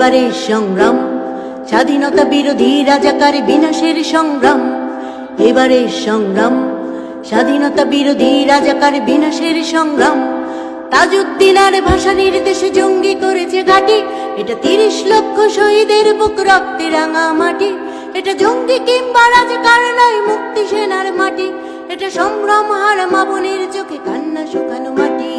এবারের সংগ্রাম স্বাধীনতা বিরোধী রাজাকার বিনাশের সংগ্রাম। এবারের সংগ্রাম স্বাধীনতা বিরোধী রাজাকার বিনাশের সংগ্রাম। তাজউদ্দিন আর ভাষা নির্দেশে জঙ্গি করেছে ঘাঁটি, এটা 30 লক্ষ শহীদের বুক রক্তে রাঙা মাটি। এটা জঙ্গি কিংবা রাজাকার নয়, মুক্তি সেনার মাটি। এটা সংগ্রাম হারা মা বোনের চোখে কান্না শুকানো মাটি।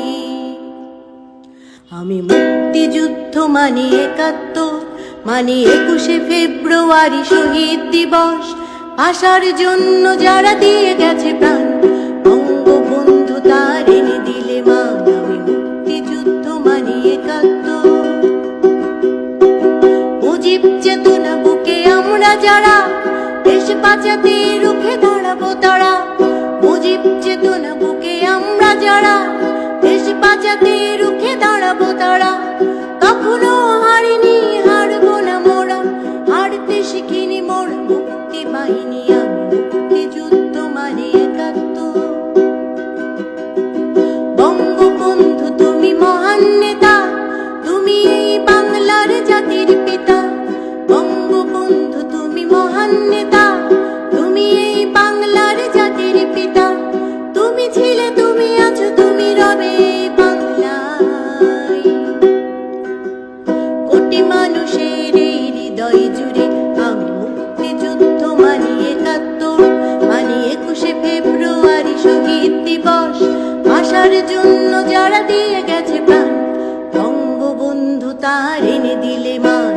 আমি মুক্তিযুদ্ধ মানি 71, মানি 21শে ফেব্রুয়ারি শহীদ দিবস। ভাষার জন্য যারা দিয়ে গেছে প্রাণ, বঙ্গবন্ধু তার এনে দিলে মান। আমি মুক্তিযুদ্ধ মানি 71। মুজিব চেতনা বুকে আমরা যারা দেশ বাঁচাতে রুখে দাঁড়াবো তারা। মুজিব চেতনা বুকে আমরা যারা দেশ বাঁচাতে রুখে দাঁড়াবো তারা। কখনো হারিনি, হারবো না মোরা, হারতে শিখিনি মোরা মুক্তি বাহিনী। আমি মুক্তিযুদ্ধ মানি 71। বঙ্গবন্ধু তুমি মহান নেতা, তুমি এই বাংলার জাতির পিতা। বঙ্গবন্ধু তুমি মহান নেতা, তুমি এই বাংলার জাতির পিতা। তুমি ছিলে, তুমি আছো, তুমি রবে এই বাংলায়। কোটি মানুষের এই হৃদয় জুড়ে আমি মুক্তিযুদ্ধ মানি 71, মানি 21শে ফেব্রুয়ারি শহীদ দিবস। ভাষার জন্য যারা দিয়ে গেছে প্রাণ, বঙ্গবন্ধু তার এনে দিলে মান।